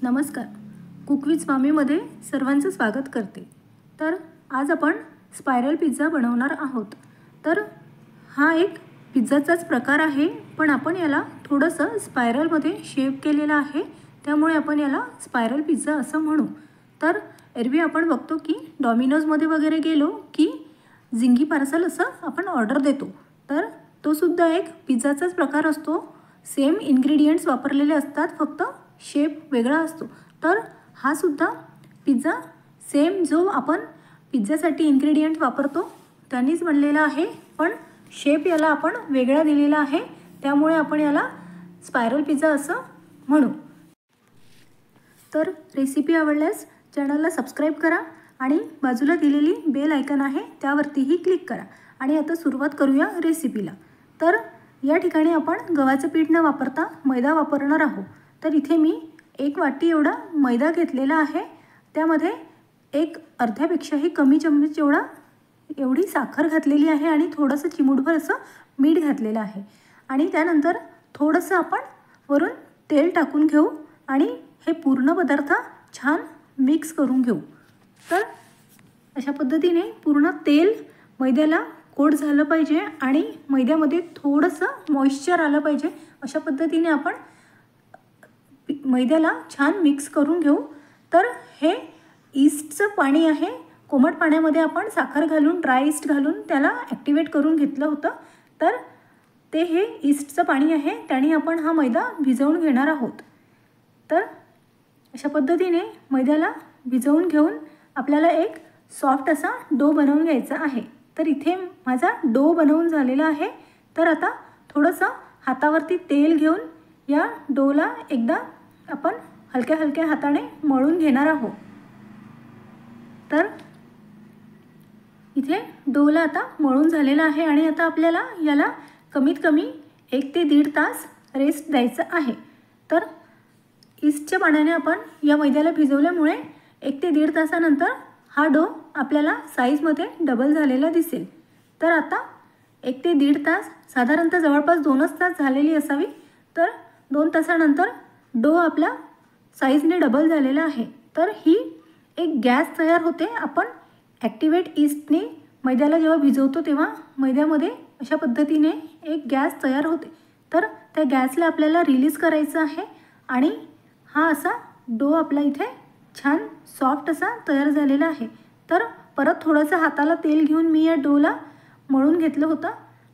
नमस्कार. Cook with मामीमध्ये सर्वांचं स्वागत करते. तर आज आपण स्पायरल पिझ्झा बनवणार आहोत. तर हा एक पिझ्झाचाच प्रकार आहे, पण आपण याला थोडंसं स्पायरलमध्ये शेप केलेलं आहे, त्यामुळे आपण याला स्पायरल पिझ्झा असं म्हणू. तर एरवी आपण बघतो की डॉमिनोजमध्ये वगैरे गेलो की झिंगी पार्सल असं आपण ऑर्डर देतो. तर तो सुद्धा एक पिझ्झाचाच प्रकार असतो. सेम इन्ग्रेडियंट्स वापरलेले असतात, फक्त शेप वेगळा असतो. तर हा सुद्धा पिझ्झा सेम जो आपण पिझ्झासाठी इन्ग्रेडियंट वापरतो त्यांनीच बनलेला आहे, पण शेप याला आपण वेगळा दिलेला आहे, त्यामुळे आपण याला स्पायरल पिझ्झा असं म्हणू. तर रेसिपी आवडल्यास चॅनलला सबस्क्राईब करा आणि बाजूला दिलेली बेल आयकन आहे त्यावरतीही क्लिक करा. आणि आता सुरुवात करूया रेसिपीला. तर या ठिकाणी आपण गव्हाचं पीठ न वापरता मैदा वापरणार आहोत. तर इथे मी 1 वाटी एवढा मैदा घेतलेला आहे. त्यामध्ये एक अर्ध्यापेक्षाही कमी चम्मच एवढी साखर घातलेली आहे आणि थोडंसं चिमूटभर असं मीठ घातलेलं आहे. आणि त्यानंतर थोडंसं आपण वरून तेल टाकून घेऊ आणि हे पूर्ण पदार्थ छान मिक्स करून घेऊ. तर अशा पद्धतीने पूर्ण तेल मैद्याला कोट झालं पाहिजे आणि मैद्यामध्ये थोडंसं मॉइश्चर आलं पाहिजे. अशा पद्धतीने आपण मैद्याला छान मिक्स करून घेऊ. तर हे ईस्टचं पाणी आहे. कोमट पाण्यामध्ये आपण साखर घालून ड्राय ईस्ट घालून त्याला ॲक्टिवेट करून घेतलं होतं. तर ते हे ईस्टचं पाणी आहे, त्याने आपण हा मैदा भिजवून घेणार आहोत. तर अशा पद्धतीने मैद्याला भिजवून घेऊन आपल्याला एक सॉफ्ट असा डो बनवून घ्यायचा आहे. तर इथे माझा डो बनवून झालेला आहे. तर आता थोडंसं हातावरती तेल घेऊन या डोला एकदा आपण हलक्या हलक्या हाताने मळून घेणार आहोत. तर इथे डोला आता मळून झालेला आहे आणि आता आपल्याला याला कमीत कमी 1 ते 1.5 तास रेस्ट द्यायचं आहे. तर ईस्टच्या पाण्याने आपण या मैद्याला भिजवल्यामुळे 1 ते 1.5 तासानंतर हा डो आपल्याला साईजमध्ये डबल झालेला दिसेल. तर आता 1 ते 1.5 तास, साधारणतः जवळपास 2च तास झालेली असावी. तर 2 तासानंतर डो आपला साईजने डबल झालेला आहे. तर ही एक गॅस तयार होते. आपण ॲक्टिवेट ईस्टने मैद्याला जेव्हा भिजवतो तेव्हा मैद्यामध्ये अशा पद्धतीने एक गॅस तयार होते. तर त्या गॅसला आपल्याला रिलीज करायचं आहे आणि हा असा डो आपला इथे छान सॉफ्ट असा तयार झालेला आहे. तर परत थोडंसं हाताला तेल घेऊन मी या डोला मळून घेतलं होतं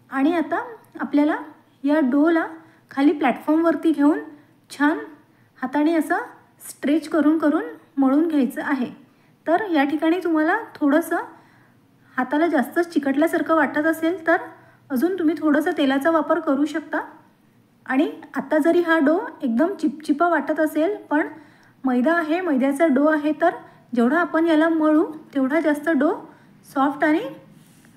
आणि आता आपल्याला या डोला खाली प्लॅटफॉर्मवरती घेऊन छान हाताने असं स्ट्रेच करून मळून घ्यायचं आहे. तर या ठिकाणी तुम्हाला थोडंसं हाताला जास्तच चिकटल्यासारखं वाटत असेल तर अजून तुम्ही थोडंसं तेलाचा वापर करू शकता. आणि आता जरी हा डो एकदम चिपचिपा वाटत असेल, पण मैदा आहे, मैद्याचा डो आहे, तर जेवढा आपण याला मळू तेवढा जास्त डो सॉफ्ट आणि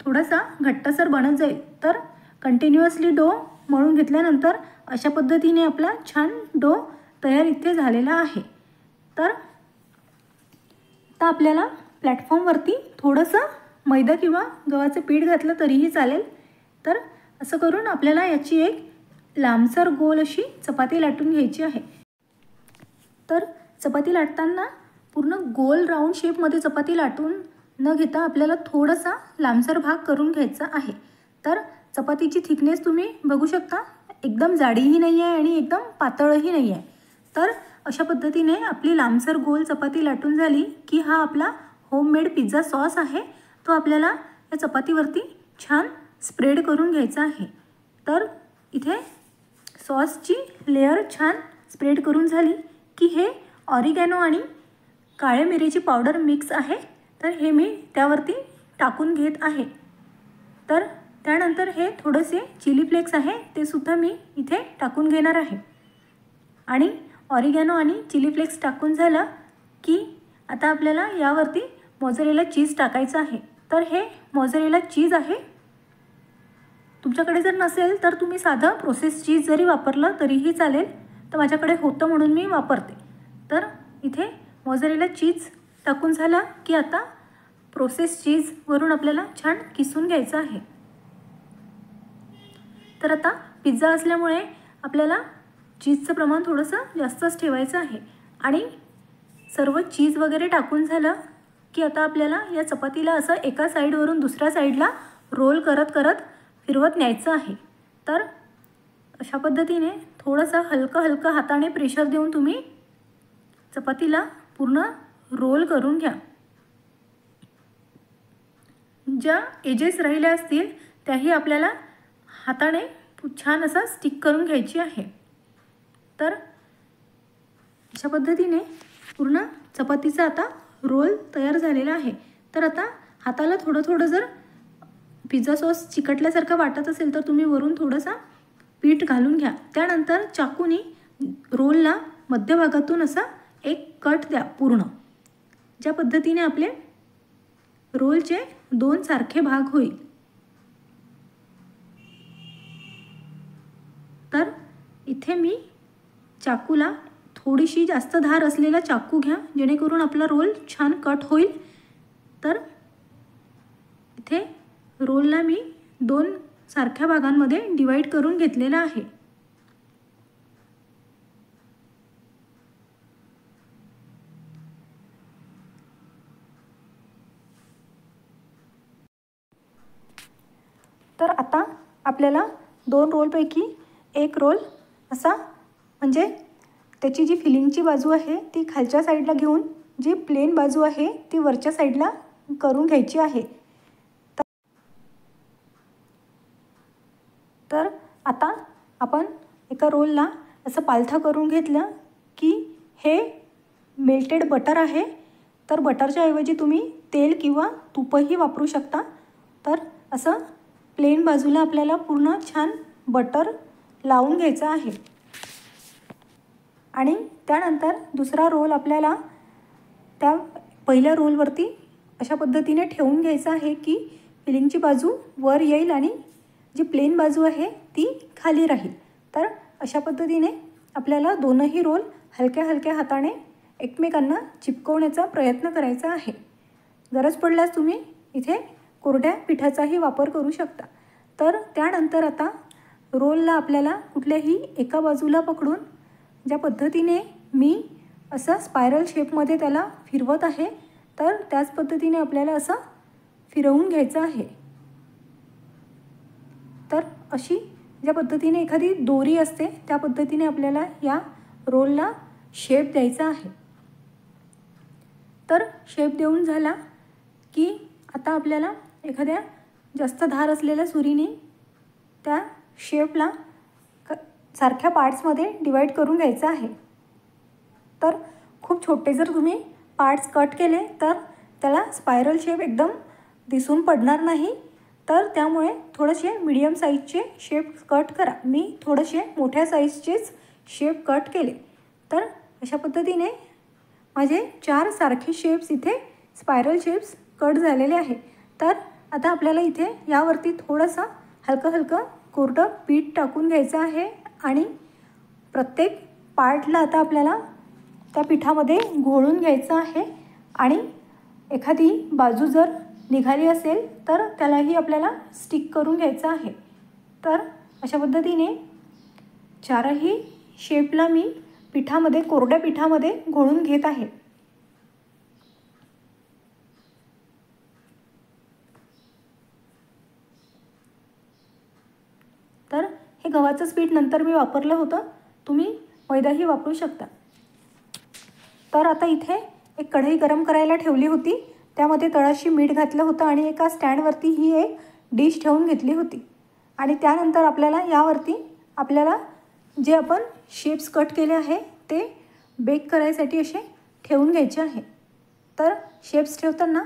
थोडासा घट्टसर बनत जाईल. तर कंटिन्युअसली डो मळून घेतल्यानंतर अशा पद्धतीने आपला छान डो तयार इथे झालेला आहे. तर आता आपल्याला प्लॅटफॉर्मवरती थोडंसं मैदा किंवा गव्हाचं पीठ घातलं तरीही चालेल. तर असं करून आपल्याला याची एक लांबसर गोल अशी चपाती लाटून घ्यायची आहे. तर चपाती लाटताना पूर्ण गोल राऊंड शेपमध्ये चपाती लाटून न घेता आपल्याला थोडासा लांबसर भाग करून घ्यायचा आहे. तर चपातीची थिकनेस तुम्ही बघू शकता, एकदम जाडीही नाही आहे आणि एकदम पातळही नाही आहे. तर अशा पद्धतीने आपली लांबसर गोल चपाती लाटून झाली की हा आपला होममेड पिझ्झा सॉस आहे, तो आपल्याला या चपातीवरती छान स्प्रेड करून घ्यायचा आहे. तर इथे सॉसची लेअर छान स्प्रेड करून झाली की हे ऑरिगॅनो आणि काळे मिरीची पावडर मिक्स आहे, तर हे मी त्यावरती टाकून घेत आहे. तर त्यानंतर हे थोडेसे चिली फ्लेक्स आहे, ते सुद्धा मी इथे टाकून घेणार आहे. आणि ऑरिगॅनो आणि चिली फ्लेक्स टाकून झालं की आता आपल्याला यावरती मोझरेला चीज टाकायचं आहे. तर हे मोझरेला चीज आहे. तुमच्याकडे जर नसेल तर तुम्ही साधं प्रोसेस चीज जरी वापरलं तरीही चालेल. तर माझ्याकडे होतं म्हणून मी वापरते. तर इथे मोझरेला चीज टाकून झालं की आता प्रोसेस चीजवरून आपल्याला छान किसून घ्यायचं आहे. तर आता पिझ्झा असल्यामुळे आपल्याला चीजचं प्रमाण थोडंसं जास्तच ठेवायचं आहे आणि सर्व चीज वगैरे टाकून झालं की आता आपल्याला या चपातीला असं एका साईडवरून दुसऱ्या साईडला रोल करत करत फिरवत न्यायचं आहे। तर अशा पद्धतीने थोडंसं हलकं हाताने प्रेशर देऊन तुम्ही चपातीला पूर्ण रोल करून घ्या। ज्या एजेस राहिल्या असतील त्याही आपल्याला हाताने छान असा स्टिक करून घ्यायची आहे। तर अशा पद्धतीने पूर्ण चपातीचा आता रोल तयार झालेला आहे। तर आता हाताला थोडं जर पिझ्झा सॉस चिकटल्यासारखं वाटत असेल तर तुम्ही वरून थोडंसं पीठ घालून घ्या। त्यानंतर चाकूनी रोलला मध्यभागातून असा एक कट द्या पूर्ण। ज्या पद्धतीने आपले रोलचे 2 सारखे भाग होईल। तर इथे मी चाकूला थोडीशी जास्त धार असलेला चाकू घ्या जेणेकरून आपला रोल छान कट होईल। तर इथे रोलला मी 2 सारख्या भागांमध्ये डिवाइड करून घेतलेला आहे। तर आता आपल्याला 2 रोलपैकी एक रोल असा म्हणजे त्याची जी फिलिंगची बाजू आहे ती खालच्या साईडला घेऊन जी प्लेन बाजू आहे ती वरच्या साईडला करून घ्यायची आहे। तर आता आपण एका रोलला असं पालथं करून घेतलं की हे मेल्टेड बटर आहे। तर बटरच्या ऐवजी तुम्ही तेल किंवा तूपही वापरू शकता। तर असं प्लेन बाजूला आपल्याला पूर्ण छान बटर लावून घ्यायचं आहे आणि त्यानंतर दुसरा रोल आपल्याला त्या पहिल्या रोलवरती अशा पद्धतीने ठेवून घ्यायचा आहे की फिलिंगची बाजू वर येईल आणि जी प्लेन बाजू आहे ती खाली राहील। तर अशा पद्धतीने आपल्याला दोनही रोल हलक्या हाताने एकमेकांना चिपकवण्याचा प्रयत्न करायचा आहे। गरज पडल्यास तुम्ही इथे कोरड्या पिठाचाही वापर करू शकता। तर त्यानंतर आता रोलला आपल्याला कुठल्याही एका बाजूला पकडून ज्या पद्धतीने मी असं स्पायरल शेपमध्ये त्याला फिरवत आहे तर त्याच पद्धतीने आपल्याला असं फिरवून घ्यायचं आहे। तर अशी ज्या पद्धतीने एखादी दोरी असते त्या पद्धतीने आपल्याला या रोलला शेप द्यायचा आहे। तर शेप देऊन झाला की आता आपल्याला एखाद्या जास्त धार असलेल्या सुरीने त्या शेपला सारख्या पार्ट्समध्ये डिवाइड करून घ्यायचं आहे। तर खूप छोटे जर तुम्ही पार्ट्स कट केले तर त्याला स्पायरल शेप एकदम दिसून पडणार नाही। तर त्यामुळे थोडेसे मीडियम साईजचे शेप कट करा। मी थोडेसे मोठ्या साईजचेच शेप कट केले। तर अशा पद्धतीने माझे 4 सारखे शेप्स इथे स्पायरल शेप्स कट झालेले आहे। तर आता आपल्याला इथे यावरती थोडंसं हलकं कोरडं पीठ टाकून घ्यायचं आहे आणि प्रत्येक पार्टला आता आपल्याला त्या पिठामध्ये घोळून घ्यायचं आहे आणि एखादी बाजू जर निघाली असेल तर त्यालाही आपल्याला स्टिक करून घ्यायचं आहे। तर अशा पद्धतीने 4ही शेपला मी कोरड्या पिठामध्ये घोळून घेत आहे। तर हे गव्हाचंच पीठ नंतर मी वापरलं होतं, तुम्ही मैदाही वापरू शकता। तर आता इथे एक कढई गरम करायला ठेवली होती, त्यामध्ये तळाशी मीठ घातलं होतं आणि एका स्टँडवरती ही एक डिश ठेवून घेतली होती आणि त्यानंतर आपल्याला जे आपण शेप्स कट केले आहे ते बेक करायसाठी असे ठेवून घ्यायचे आहे। तर शेप्स ठेवताना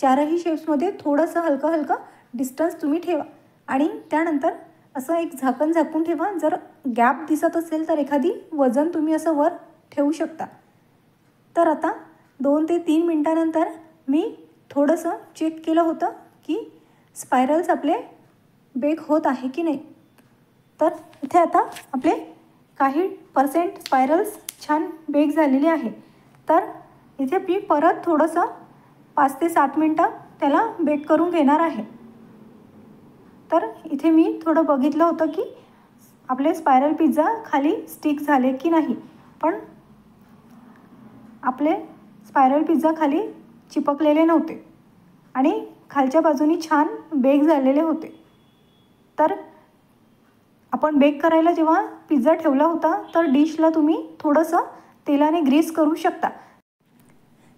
4ही शेप्समध्ये थोडंसं हलकं डिस्टन्स तुम्ही ठेवा आणि त्यानंतर असं एक झाकण झाकून ठेवा। जर गॅप दिसत असेल तर एखादी वजन तुम्ही असं वर ठेवू शकता। तर आता 2 ते 3 मिनिटानंतर मी थोडंसं चेक केलं होतं की स्पायरल्स आपले बेक होत आहे की नाही। तर इथे आता आपले काही % स्पायरल्स छान बेक झालेले आहे। तर इथे मी परत थोडंसं 5 ते 7 मिनटं त्याला बेक करून घेणार आहे। तर इथे मी थोडं बघितलं होतं की आपले स्पायरल पिझ्झा खाली स्टिक झाले की नाही, पण आपले स्पायरल पिझ्झा खाली चिपकलेले नव्हते आणि खालच्या बाजूनी छान बेक झालेले होते. तर आपण बेक करायला जेव्हा पिझ्झा ठेवला होता तर डिशला तुम्ही थोडंसं तेलाने ग्रीस करू शकता.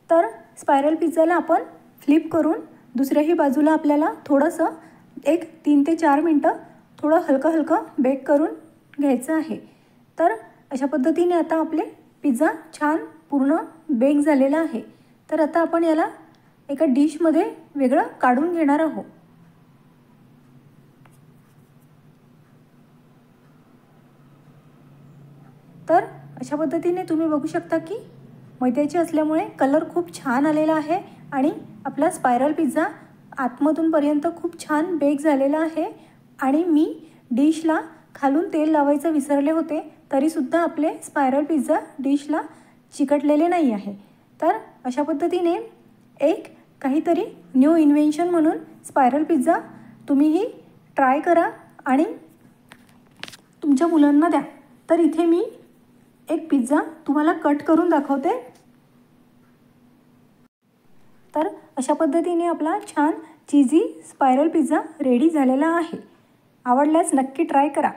तर स्पायरल पिझ्झाला आपण फ्लिप करून दुसऱ्याही बाजूला आपल्याला थोडंसं एक 3 ते 4 मिनटं थोडं हलकं बेक करून घ्यायचं आहे. तर अशा पद्धतीने आता आपले पिझ्झा छान पूर्ण बेक झालेला आहे. तर आता आपण याला एका डिशमध्ये वेगळं काढून घेणार आहोत. तर अशा पद्धतीने तुम्ही बघू शकता की मैद्याचे असल्यामुळे कलर खूप छान आलेला आहे आणि आपला स्पायरल पिझ्झा आतमधूनपर्यंत खूप छान बेक झालेला आहे. आणि मी डिशला खालून तेल लावायचं विसरले होते तरीसुद्धा आपले स्पायरल पिझ्झा डिशला चिकटलेले नाही आहे. तर अशा पद्धतीने एक काहीतरी न्यू इन्व्हेन्शन म्हणून स्पायरल पिझ्झा तुम्हीही ट्राय करा आणि तुमच्या मुलांना द्या. तर इथे मी एक पिझ्झा तुम्हाला कट करून दाखवते. तर अशा पद्धतीने आपला छान चीजी स्पायरल पिझ्झा रेडी झालेला आहे. आवडल्यास नक्की ट्राय करा.